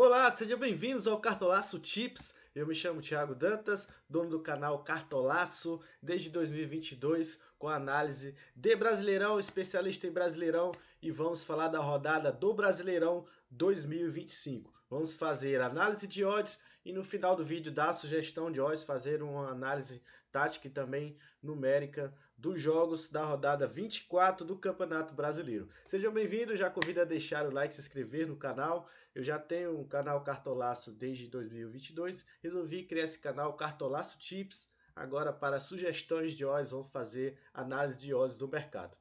Olá, sejam bem-vindos ao Cartolaço Tips. Eu me chamo Thiago Dantas, dono do canal Cartolaço desde 2022, com análise de Brasileirão, especialista em Brasileirão, e vamos falar da rodada do Brasileirão 2025. Vamos fazer análise de odds e no final do vídeo dar sugestão de odds, fazer uma análise tática e também numérica dos jogos da rodada 24 do Campeonato Brasileiro. Sejam bem-vindos, já convido a deixar o like e se inscrever no canal. Eu já tenho um canal Cartolaço desde 2022, resolvi criar esse canal Cartolaço Tips, agora para sugestões de odds, vamos fazer análise de odds do mercado.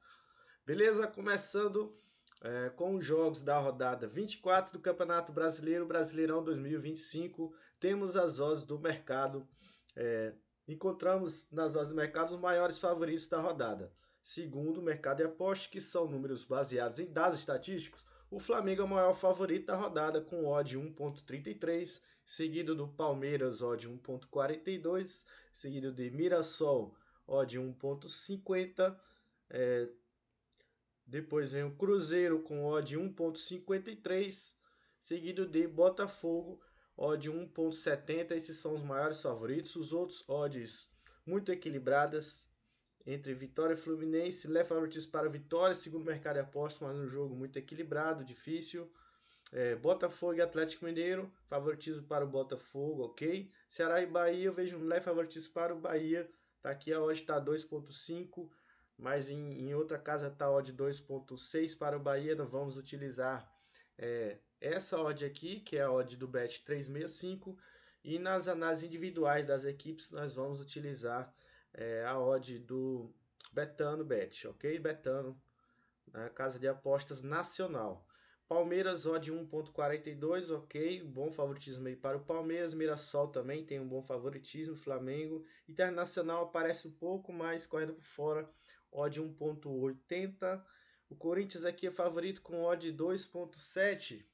Beleza? Começando com os jogos da rodada 24 do Campeonato Brasileiro, Brasileirão 2025, temos as odds do mercado. Encontramos nas odds do mercado os maiores favoritos da rodada. Segundo o mercado de apostas, que são números baseados em dados estatísticos, o Flamengo é o maior favorito da rodada com odd 1.33, seguido do Palmeiras, odd 1.42, seguido de Mirassol, odd 1.50, depois vem o Cruzeiro com odd 1.53, seguido de Botafogo, odd 1.70. Esses são os maiores favoritos. Os outros odds muito equilibradas entre Vitória e Fluminense. Leva favoritismo para Vitória, segundo o mercado de apostas, mas um jogo muito equilibrado, difícil. Botafogo e Atlético Mineiro, favoritismo para o Botafogo, ok. Ceará e Bahia, eu vejo um leve favoritismo para o Bahia. Tá aqui a odd está 2.5, mas em outra casa está a odd 2.6 para o Bahia. Nós vamos utilizar essa odd aqui, que é a odd do Bet 365, e nas análises individuais das equipes nós vamos utilizar a odd do Betano Bet, ok? Betano, na casa de apostas nacional. Palmeiras, odd 1.42, ok, bom favoritismo aí para o Palmeiras. Mirassol também tem um bom favoritismo. Flamengo, Internacional aparece um pouco mais correndo por fora, odd 1.80. O Corinthians aqui é favorito com odd 2.7.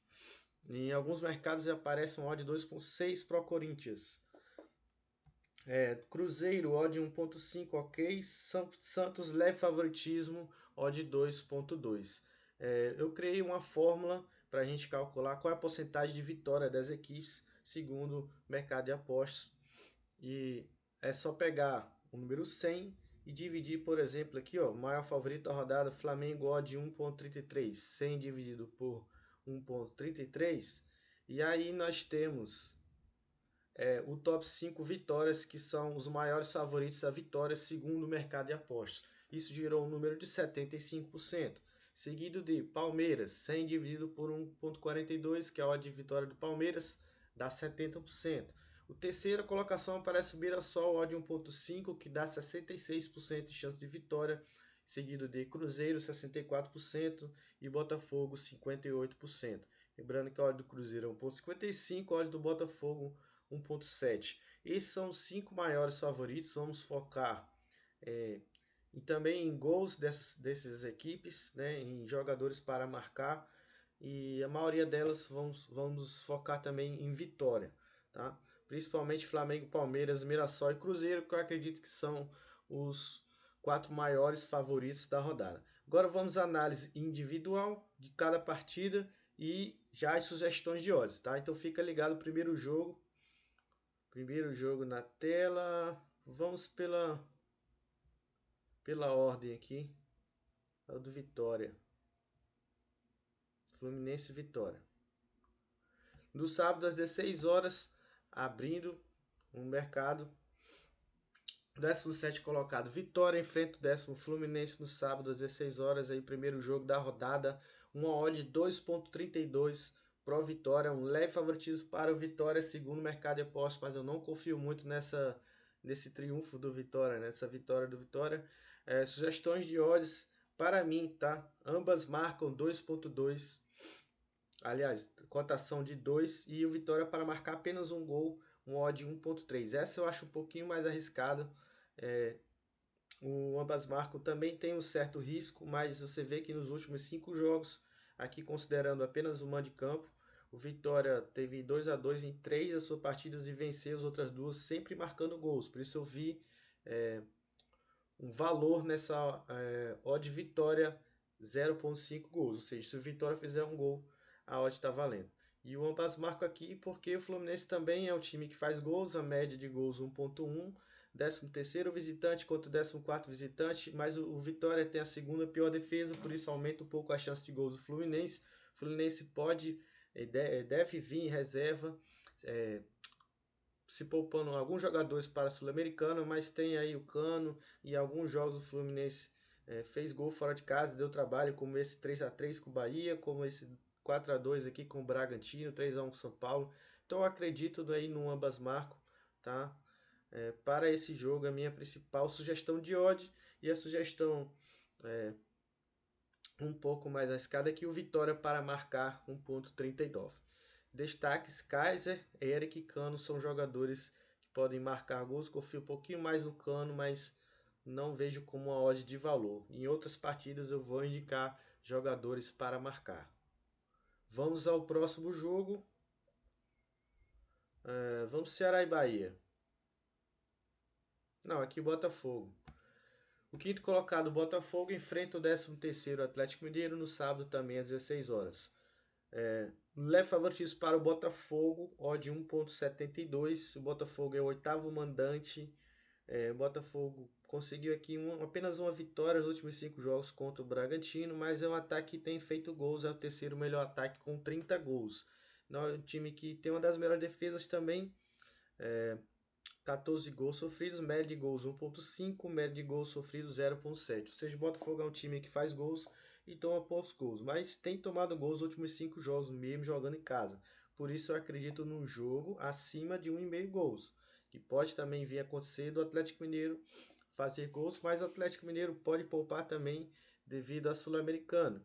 Em alguns mercados aparece um odd 2.6 para o Corinthians. Cruzeiro, odd 1.5, ok. Santos, leve favoritismo, odd 2.2. Eu criei uma fórmula para a gente calcular qual é a porcentagem de vitória das equipes segundo o mercado de apostas. E é só pegar o número 100 e dividir, por exemplo, aqui, ó, maior favorito da rodada, Flamengo, odd 1.33. 100 dividido por 1.33. E aí nós temos o top 5 vitórias, que são os maiores favoritos a vitória segundo o mercado de apostas. Isso gerou um número de 75%. Seguido de Palmeiras, 100 dividido por 1.42, que é a odd de vitória do Palmeiras, dá 70%. O terceira colocação aparece o Mirassol, odd 1.5, que dá 66% de chance de vitória, seguido de Cruzeiro, 64%, e Botafogo, 58%. Lembrando que a odd do Cruzeiro é 1.55, a odd do Botafogo 1.7. Esses são os 5 maiores favoritos. Vamos focar e também em gols dessas equipes, né, em jogadores para marcar, e a maioria delas vamos focar também em vitória, tá? Principalmente Flamengo, Palmeiras, Mirassol e Cruzeiro, que eu acredito que são os 4 maiores favoritos da rodada. Agora vamos à análise individual de cada partida e já as sugestões de odds, tá? Então fica ligado o primeiro jogo. Primeiro jogo na tela. Vamos pela ordem aqui. É o do Vitória. Fluminense e Vitória. No sábado às 16 horas, abrindo um mercado. 17º colocado Vitória enfrenta o 10º Fluminense no sábado às 16 horas. Aí, primeiro jogo da rodada. Uma odd 2.32 pro Vitória. Um leve favoritismo para o Vitória segundo o mercado de apostas, mas eu não confio muito nesse triunfo do Vitória, nessa vitória do Vitória. Sugestões de odds para mim, tá? Ambas marcam 2.2. Aliás, cotação de 2 e o Vitória para marcar apenas um gol, um odd 1.3. Essa eu acho um pouquinho mais arriscada. O ambas marcam também tem um certo risco, mas você vê que nos últimos 5 jogos, aqui considerando apenas o mando de campo, o Vitória teve 2-2 em 3 das suas partidas e venceu as outras duas, sempre marcando gols. Por isso eu vi um valor nessa odd Vitória 0.5 gols. Ou seja, se o Vitória fizer um gol, a odd está valendo. E o ambas marcam aqui porque o Fluminense também é um time que faz gols, a média de gols 1.1, 13º visitante contra o 14º visitante, mas o Vitória tem a segunda pior defesa, por isso aumenta um pouco a chance de gols do Fluminense. O Fluminense pode, deve vir em reserva, é, se poupando alguns jogadores para a Sul-Americana, mas tem aí o Cano e alguns jogos do Fluminense fez gol fora de casa, deu trabalho, como esse 3-3 com o Bahia, como esse 4-2 aqui com o Bragantino, 3-1 com o São Paulo. Então eu acredito aí no ambas marcam, tá? Para esse jogo, a minha principal sugestão de odd e a sugestão um pouco mais arriscada é que o Vitória para marcar 1.39. Destaques: Kaiser, Eric e Cano são jogadores que podem marcar gols. Confio um pouquinho mais no Cano, mas não vejo como uma odd de valor. Em outras partidas eu vou indicar jogadores para marcar. Vamos ao próximo jogo. Vamos Ceará e Bahia. Não, aqui Botafogo. O quinto colocado, Botafogo, enfrenta o 13º Atlético Mineiro no sábado também às 16 horas. Leve favoritismo para o Botafogo, odd 1.72. O Botafogo é o oitavo mandante. O Botafogo conseguiu aqui apenas uma vitória nos últimos 5 jogos contra o Bragantino, mas é um ataque que tem feito gols, é o terceiro melhor ataque com 30 gols. Não é um time que tem uma das melhores defesas também, 14 gols sofridos, média de gols 1.5, média de gols sofridos 0.7. Ou seja, o Botafogo é um time que faz gols e toma poucos gols, mas tem tomado gols nos últimos 5 jogos, mesmo jogando em casa. Por isso eu acredito num jogo acima de 1,5 gols, que pode também vir a acontecer do Atlético Mineiro fazer gols, mas o Atlético Mineiro pode poupar também devido à Sul-Americana.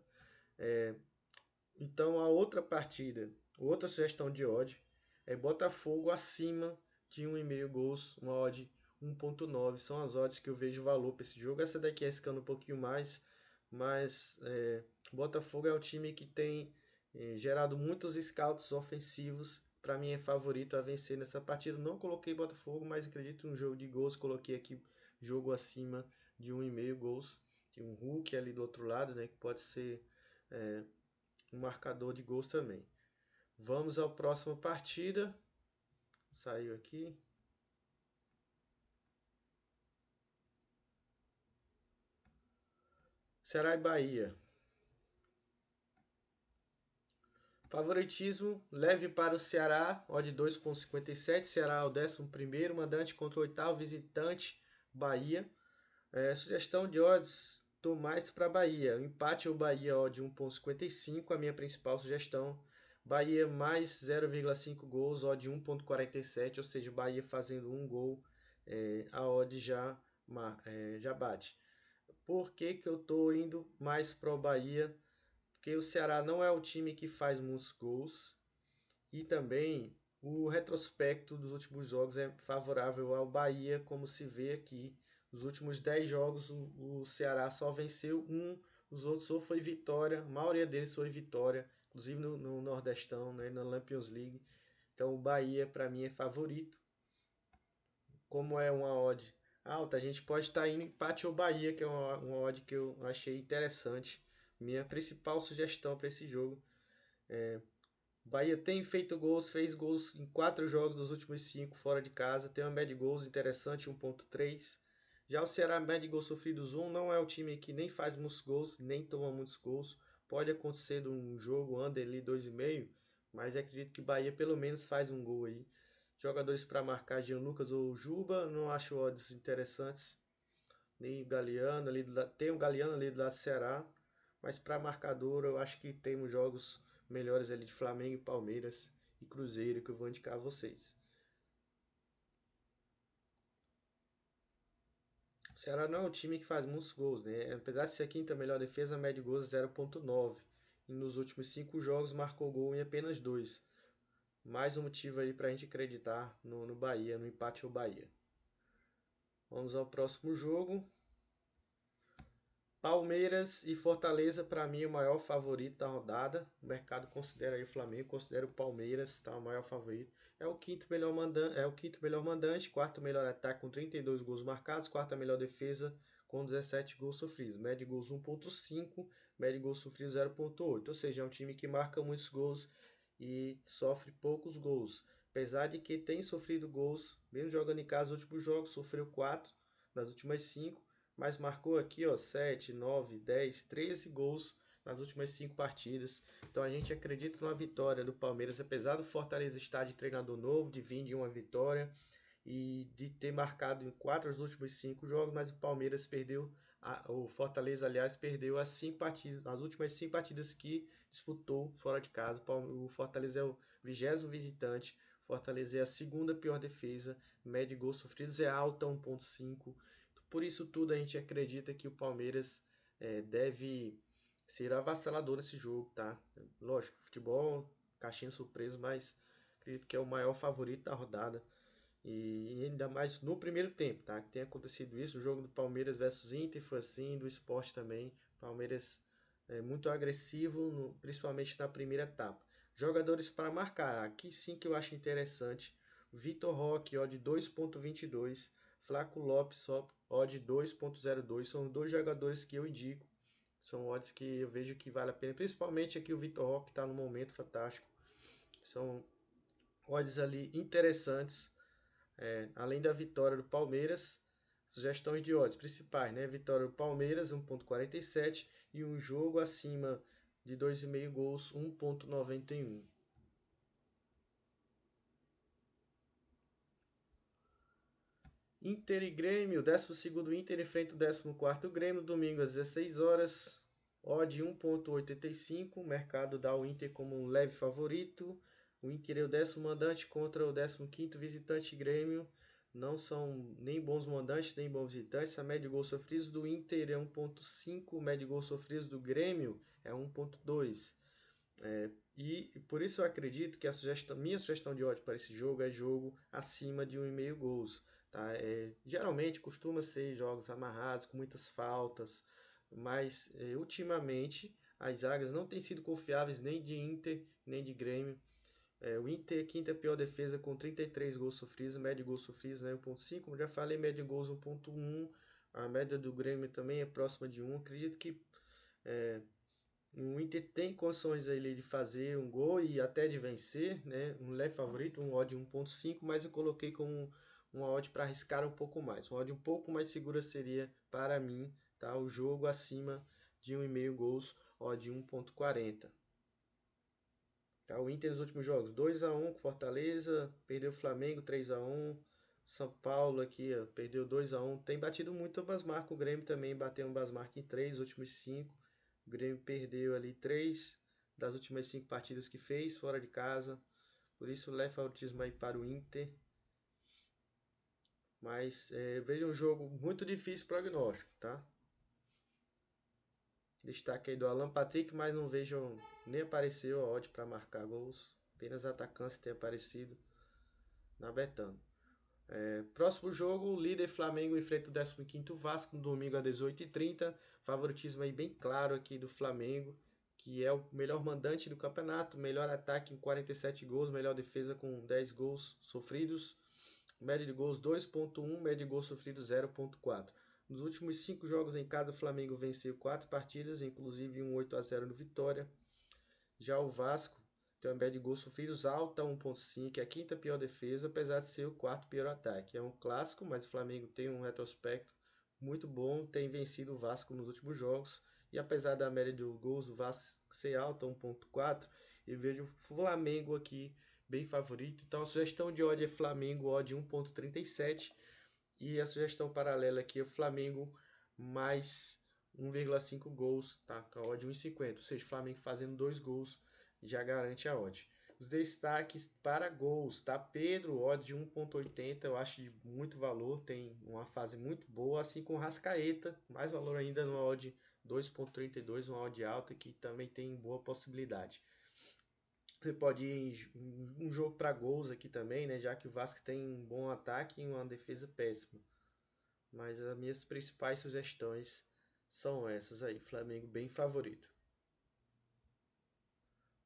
Então a outra partida, outra sugestão de odd é Botafogo acima de 1,5 gols, uma odd 1.9. São as odds que eu vejo valor para esse jogo. Essa daqui é arriscando um pouquinho mais, mas Botafogo é um time que tem gerado muitos scouts ofensivos. Para mim é favorito a vencer nessa partida. Não coloquei Botafogo, mas acredito no jogo de gols. Coloquei aqui jogo acima de 1,5 gols. Tem um Hulk ali do outro lado, né, que pode ser um marcador de gols também. Vamos à próxima partida. Saiu aqui. Ceará e Bahia. Favoritismo leve para o Ceará, odd 2.57. Ceará é o 11º, mandante contra o oitavo visitante, Bahia. Sugestão de odds, tô mais para Bahia. O empate ou Bahia, odd 1.55, a minha principal sugestão. Bahia mais 0,5 gols, odd 1.47, ou seja, Bahia fazendo um gol, a odd já bate. Por que que eu tô indo mais pro Bahia? Porque o Ceará não é o time que faz muitos gols e também o retrospecto dos últimos jogos é favorável ao Bahia, como se vê aqui. Nos últimos 10 jogos o Ceará só venceu um, os outros ou foi vitória, a maioria deles foi vitória, inclusive no Nordestão, né, na Champions League. Então o Bahia para mim é favorito. Como é uma odd alta, a gente pode estar indo empate ou Bahia, que é uma odd que eu achei interessante. Minha principal sugestão para esse jogo. Bahia tem feito gols, fez gols em 4 jogos dos últimos 5 fora de casa, tem uma média de gols interessante, 1.3. Já o Ceará, média de gols sofridos 1, não é um time que nem faz muitos gols, nem toma muitos gols. Pode acontecer de um jogo under ali 2,5, mas acredito que Bahia pelo menos faz um gol aí. Jogadores para marcar Jean Lucas ou Juba, não acho odds interessantes. Nem o Galeano ali tem um Galeano ali do lado do Ceará, mas para marcador eu acho que temos jogos melhores ali de Flamengo e Palmeiras e Cruzeiro que eu vou indicar a vocês. O Ceará não é um time que faz muitos gols, né? Apesar de ser a quinta melhor defesa, a média de gols é 0.9. E nos últimos 5 jogos marcou gol em apenas 2. Mais um motivo aí para a gente acreditar no Bahia, no empate ao Bahia. Vamos ao próximo jogo. Palmeiras e Fortaleza, para mim, o maior favorito da rodada. O mercado considera aí o Flamengo, considera o Palmeiras, tá, o maior favorito. É o quinto melhor mandante, quarto melhor ataque com 32 gols marcados, quarta melhor defesa com 17 gols sofridos. Média de gols 1.5, média de gols sofridos 0.8. Ou seja, é um time que marca muitos gols e sofre poucos gols. Apesar de que tem sofrido gols, mesmo jogando em casa nos últimos jogos, sofreu 4 nas últimas 5, mas marcou aqui, ó, 7, 9, 10, 13 gols nas últimas 5 partidas. Então a gente acredita numa vitória do Palmeiras, apesar do Fortaleza estar de treinador novo, de vir de uma vitória e de ter marcado em 4 dos últimos 5 jogos, mas o Palmeiras perdeu, o Fortaleza, aliás, perdeu as 5 partidas, as últimas 5 partidas que disputou fora de casa. O Fortaleza é o 20º visitante, Fortaleza é a segunda pior defesa, média de gols sofridos é alta, 1,5. Por isso tudo a gente acredita que o Palmeiras deve ser avassalador nesse jogo, tá? Lógico, futebol, caixinha surpresa, mas acredito que é o maior favorito da rodada. E ainda mais no primeiro tempo, tá? Que tem acontecido isso. O jogo do Palmeiras versus Inter foi assim, do Sport também. Palmeiras é muito agressivo, principalmente na primeira etapa. Jogadores para marcar. Aqui sim que eu acho interessante. Vitor Roque, odd 2,22. Flaco Lopes, odd 2,02. São dois jogadores que eu indico. São odds que eu vejo que vale a pena. Principalmente aqui o Vitor Roque está no momento fantástico. São odds ali interessantes. Além da vitória do Palmeiras, sugestões de odds principais, né? Vitória do Palmeiras, 1,47 e um jogo acima de 2,5 gols, 1,91. Inter e Grêmio, 12º Inter enfrenta o 14º Grêmio, domingo às 16 horas. Odd 1,85, o mercado dá o Inter como um leve favorito. O Inter é o 10º mandante contra o 15º visitante Grêmio. Não são nem bons mandantes, nem bons visitantes. A média de gols sofridos do Inter é 1,5, a média de gols sofridos do Grêmio é 1,2. E por isso eu acredito que minha sugestão de odds para esse jogo é jogo acima de 1,5 gols. Tá? Geralmente costuma ser jogos amarrados, com muitas faltas, mas ultimamente as zagas não têm sido confiáveis nem de Inter, nem de Grêmio. O Inter é a quinta pior defesa com 33 gols sofridos, média de gols sofridos, né, 1,5. Como já falei, média de gols 1,1. A média do Grêmio também é próxima de 1. Acredito que o Inter tem condições ali de fazer um gol e até de vencer, né? Um leve favorito, um odd 1,5, mas eu coloquei como uma odd para arriscar um pouco mais. Uma odd um pouco mais segura seria, para mim, tá? O jogo acima de 1,5 gols, odd 1,40. Tá? O Inter nos últimos jogos, 2-1 com Fortaleza, perdeu o Flamengo 3-1. São Paulo aqui, ó, perdeu 2-1. Tem batido muito ambas marcas. O Grêmio também bateu ambas marcas em 3 últimos 5. O Grêmio perdeu ali 3 das últimas 5 partidas que fez fora de casa. Por isso leva favoritismo aí para o Inter. Mas veja um jogo muito difícil prognóstico, tá? Destaque aí do Alan Patrick, mas não vejo nem apareceu a odd para marcar gols. Apenas atacantes têm aparecido na Betano. Próximo jogo, o líder Flamengo enfrenta o 15º Vasco no domingo às 18h30. Favoritismo aí bem claro aqui do Flamengo, que é o melhor mandante do campeonato, melhor ataque em 47 gols, melhor defesa com 10 gols sofridos. Média de gols 2,1, média de gols sofridos 0,4. Nos últimos 5 jogos em casa, o Flamengo venceu 4 partidas, inclusive um 8-0 no Vitória. Já o Vasco tem uma média de gols sofridos alta, 1,5, é a quinta pior defesa, apesar de ser o quarto pior ataque. É um clássico, mas o Flamengo tem um retrospecto muito bom, tem vencido o Vasco nos últimos jogos. E apesar da média de gols do Vasco ser alta, 1,4, eu vejo o Flamengo aqui bem favorito. Então a sugestão de odd é Flamengo, odd 1,37. E a sugestão paralela aqui é Flamengo mais 1,5 gols, tá? Com a odd 1,50. Ou seja, Flamengo fazendo 2 gols já garante a odd. Os destaques para gols, tá? Pedro, odd de 1,80, eu acho de muito valor, tem uma fase muito boa, assim como Rascaeta, mais valor ainda no odd 2,32, uma odd alta que também tem boa possibilidade. Você pode ir em um jogo para gols aqui também, né? Já que o Vasco tem um bom ataque e uma defesa péssima. Mas as minhas principais sugestões são essas aí. Flamengo bem favorito.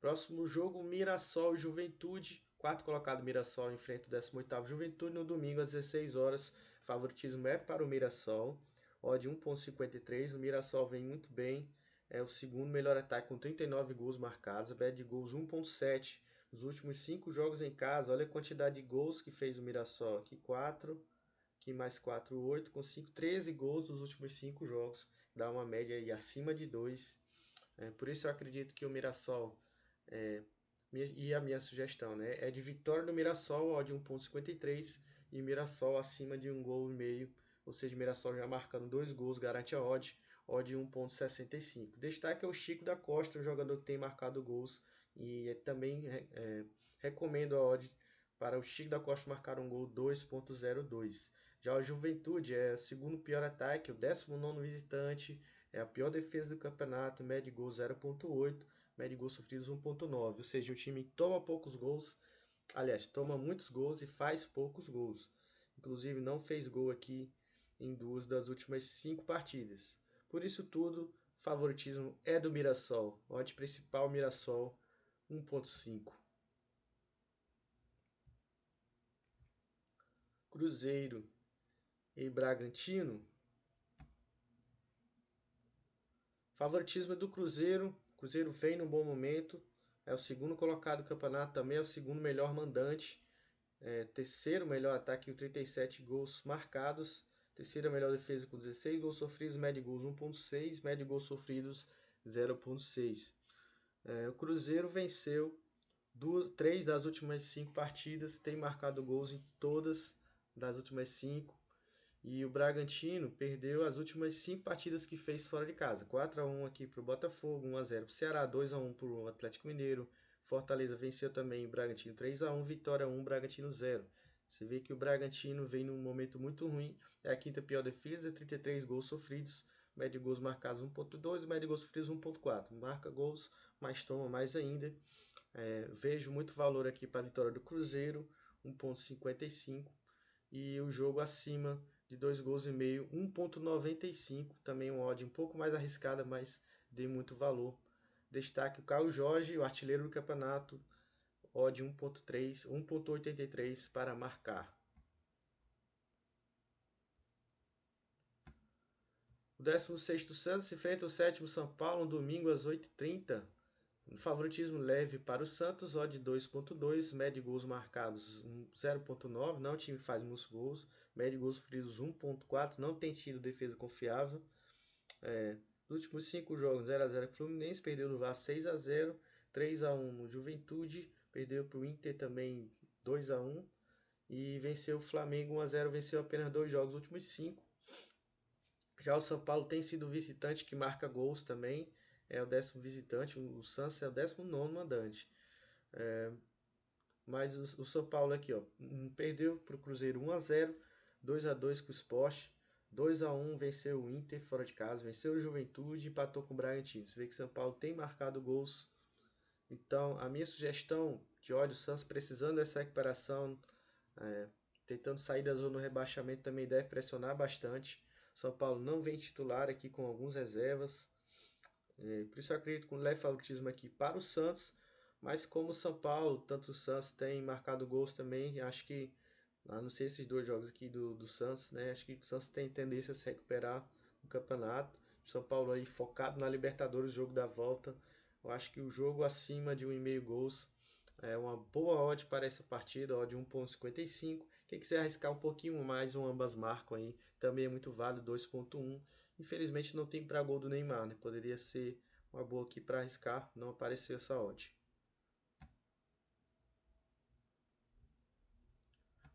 Próximo jogo, Mirassol e Juventude. Quarto colocado Mirassol enfrenta o 18º Juventude no domingo às 16 horas. Favoritismo é para o Mirassol. Odd 1,53. O Mirassol vem muito bem. É o segundo melhor ataque com 39 gols marcados. A média de gols 1,7 Os últimos 5 jogos em casa, olha a quantidade de gols que fez o Mirassol. Aqui 4, aqui mais 4, 8, com 5, 13 gols nos últimos 5 jogos. Dá uma média aí acima de 2. Por isso eu acredito que o Mirassol, é, e a minha sugestão, né, é de vitória do Mirassol, odd 1,53 e Mirassol acima de 1,5 gol, ou seja, Mirassol já marcando 2 gols, garante a odd 1,65. Destaque é o Chico da Costa, um jogador que tem marcado gols, e também recomendo a odd para o Chico da Costa marcar um gol 2,02. Já o Juventude é o segundo pior ataque, o 19º visitante, é a pior defesa do campeonato, média de gol 0,8, média de gols sofridos 1,9. Ou seja, o time toma poucos gols, aliás, toma muitos gols e faz poucos gols. Inclusive não fez gol aqui em 2 das últimas 5 partidas. Por isso tudo, favoritismo é do Mirassol. Odd principal Mirassol 1,5. Cruzeiro e Bragantino. Favoritismo é do Cruzeiro. Cruzeiro vem num bom momento. É o segundo colocado do campeonato, também é o segundo melhor mandante. Terceiro melhor ataque com 37 gols marcados. Terceira melhor defesa com 16 gols sofridos, média de gols 1,6, média de gols sofridos 0,6. O Cruzeiro venceu 3 das últimas 5 partidas, tem marcado gols em todas das últimas 5. E o Bragantino perdeu as últimas 5 partidas que fez fora de casa. 4-1 aqui para o Botafogo, 1-0 para o Ceará, 2-1 para o Atlético Mineiro. Fortaleza venceu também o Bragantino 3-1, Vitória 1, Bragantino 0. Você vê que o Bragantino vem num momento muito ruim. É a quinta pior defesa, 33 gols sofridos, média de gols marcados 1,2, média de gols sofridos 1,4. Marca gols, mas toma mais ainda. Vejo muito valor aqui para a vitória do Cruzeiro, 1,55. E o jogo acima de 2 gols e meio, 1,95. Também um odd um pouco mais arriscada, mas dei muito valor. Destaque o Caio Jorge, o artilheiro do campeonato, odd 1,3, 1,83 para marcar. O 16º Santos enfrenta o 7º São Paulo no domingo às 8h30. Favoritismo leve para o Santos, odd 2,2, média de gols marcados 0,9, não, o time faz muitos gols, média de gols sofridos 1,4, não tem tido defesa confiável. Nos últimos 5 jogos, 0-0 com o Fluminense, perdeu no VAR 6-0, 3-1 no Juventude, perdeu para o Inter também 2-1 e venceu o Flamengo 1-0, venceu apenas 2 jogos, os últimos 5. Já o São Paulo tem sido visitante que marca gols também, é o 10º visitante, o Santos é o 19º mandante. Mas o São Paulo aqui, ó, perdeu para o Cruzeiro 1-0, 2-2 com o Sport, 2-1 venceu o Inter fora de casa, venceu o Juventude e empatou com o Bragantino. Você vê que o São Paulo tem marcado gols. Então, a minha sugestão de ódio, o Santos precisando dessa recuperação, tentando sair da zona do rebaixamento, também deve pressionar bastante. São Paulo não vem titular aqui com algumas reservas. Por isso eu acredito com leve favoritismo aqui para o Santos. Mas como o São Paulo, tanto o Santos tem marcado gols também, acho que, a não ser esses 2 jogos aqui do Santos, né? Acho que o Santos tem tendência a se recuperar no campeonato. O São Paulo aí focado na Libertadores, jogo da volta. Eu acho que o jogo acima de 1,5 gols é uma boa odd para essa partida, odd 1,55. Quem quiser arriscar um pouquinho mais, ambas marcam aí, também é muito válido, 2,1. Infelizmente não tem para gol do Neymar, né? Poderia ser uma boa aqui para arriscar, não apareceu essa odd.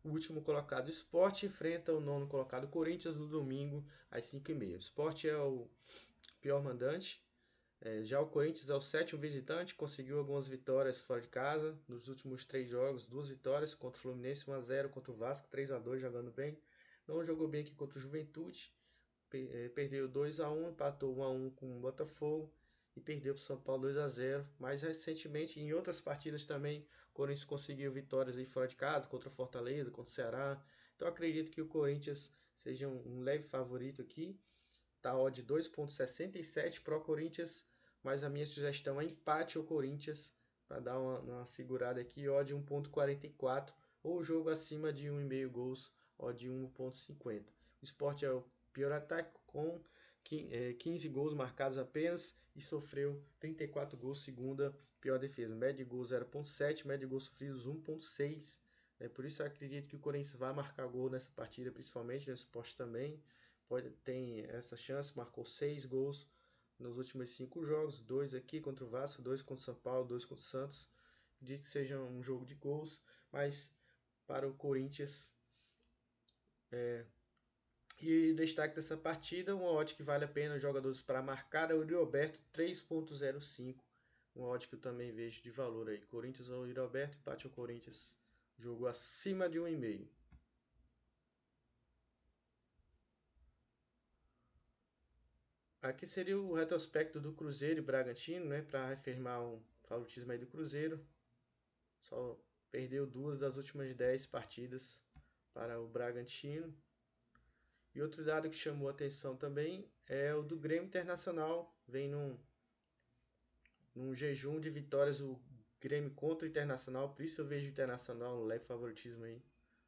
O último colocado Sport enfrenta o 9º colocado Corinthians no domingo às 5h30. O Sport é o pior mandante. Já o Corinthians é o 7º visitante, conseguiu algumas vitórias fora de casa. Nos últimos 3 jogos, 2 vitórias contra o Fluminense, 1-0 contra o Vasco, 3-2 jogando bem. Não jogou bem aqui contra o Juventude, perdeu 2-1, empatou 1-1 com o Botafogo e perdeu para o São Paulo 2-0. Mais recentemente, em outras partidas também, o Corinthians conseguiu vitórias aí fora de casa, contra o Fortaleza, contra o Ceará. Então acredito que o Corinthians seja um leve favorito aqui. Tá odd 2,67 para o Corinthians, mas a minha sugestão é empate ao Corinthians, para dar uma segurada aqui, odd 1,44 ou jogo acima de 1,5 gols, odd 1,50. O Sport é o pior ataque com 15 gols marcados apenas e sofreu 34 gols, segunda pior defesa. Média de gols 0,7, média de gols sofridos 1,6. Por isso eu acredito que o Corinthians vai marcar gol nessa partida, principalmente nesse poste também. Tem essa chance, marcou 6 gols nos últimos 5 jogos, 2 aqui contra o Vasco, 2 contra o São Paulo, 2 contra o Santos. Acredito que seja um jogo de gols, mas para o Corinthians. E destaque dessa partida, uma odd que vale a pena os jogadores para marcar é o Roberto 3,05. Uma odd que eu também vejo de valor aí. Corinthians ou Roberto, empate ao Corinthians. Jogo acima de 1,5. Aqui seria o retrospecto do Cruzeiro e Bragantino, né? Para reafirmar o favoritismo aí do Cruzeiro. Só perdeu 2 das últimas 10 partidas para o Bragantino. E outro dado que chamou a atenção também é o do Grêmio Internacional. Vem num jejum de vitórias o Grêmio contra o Internacional. Por isso eu vejo o Internacional um leve favoritismo aí.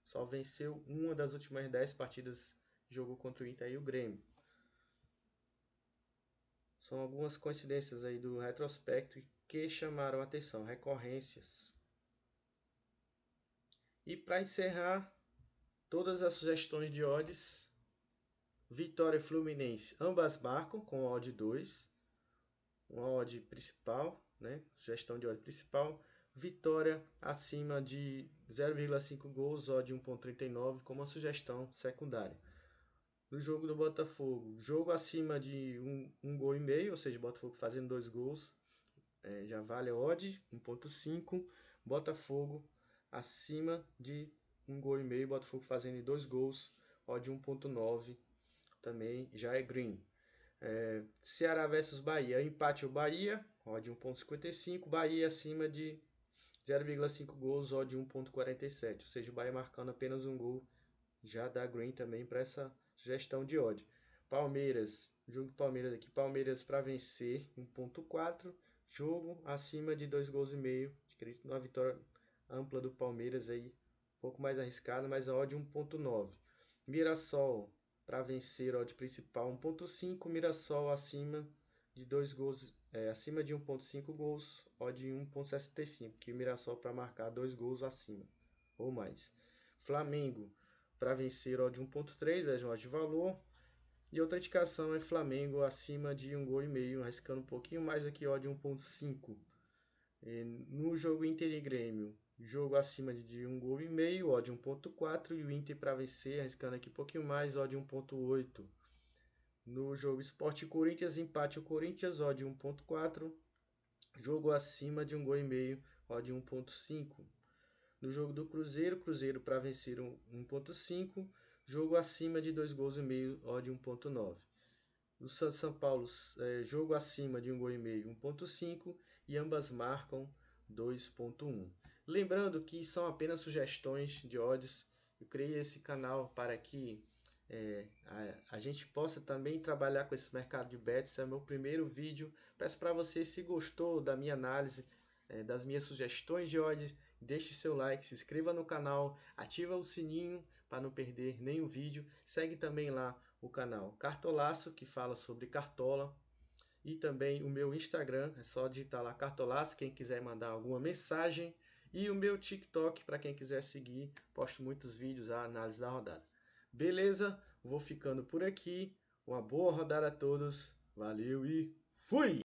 Só venceu uma das últimas 10 partidas que jogou contra o Inter e o Grêmio. São algumas coincidências aí do retrospecto que chamaram a atenção, recorrências. E para encerrar, todas as sugestões de odds, Vitória e Fluminense, ambas marcam com odd 2, uma odd principal, né? Sugestão de odd principal, Vitória acima de 0,5 gols, odd 1,39 como uma sugestão secundária. No jogo do Botafogo, jogo acima de 1 gol e meio, ou seja, Botafogo fazendo 2 gols, já vale a odd 1,5. Botafogo acima de 1 gol e meio, Botafogo fazendo 2 gols, odd 1,9 também já é green. Ceará versus Bahia, empate o Bahia, odd 1,55, Bahia acima de 0,5 gols, odd 1,47, ou seja, o Bahia marcando apenas um gol já dá green também para essa sugestão de odd. Palmeiras, jogo do Palmeiras aqui, Palmeiras para vencer 1,4, jogo acima de 2 gols e meio, acredito numa vitória ampla do Palmeiras aí, um pouco mais arriscado, mas a odd 1,9. Mirassol para vencer, odd principal 1,5, Mirassol acima de 2 gols, acima de 1,5 gols, odd 1,65, que Mirassol para marcar 2 gols acima ou mais. Flamengo para vencer, odd 1,3, veja odd de valor. E outra indicação é Flamengo acima de 1 gol e meio, arriscando um pouquinho mais aqui, odd 1,5. No jogo Inter e Grêmio, jogo acima de 1 gol e meio, odd 1,4, e o Inter para vencer, arriscando aqui um pouquinho mais, odd 1,8. No jogo Sport Corinthians, empate o Corinthians, odd 1,4. Jogo acima de 1 gol e meio, odd 1,5. No jogo do Cruzeiro, Cruzeiro para vencer 1,5. Jogo acima de 2 gols e meio, odd 1,9. No São Paulo, jogo acima de 1 gol e meio, 1,5. E ambas marcam 2,1. Lembrando que são apenas sugestões de odds. Eu criei esse canal para que a gente possa também trabalhar com esse mercado de bets. Esse é o meu primeiro vídeo. Peço para você, se gostou da minha análise, das minhas sugestões de odds, deixe seu like, se inscreva no canal, ativa o sininho para não perder nenhum vídeo. Segue também lá o canal Cartolaço, que fala sobre cartola. E também o meu Instagram, é só digitar lá Cartolaço, quem quiser mandar alguma mensagem. E o meu TikTok, para quem quiser seguir, posto muitos vídeos, a análise da rodada. Beleza? Vou ficando por aqui. Uma boa rodada a todos. Valeu e fui!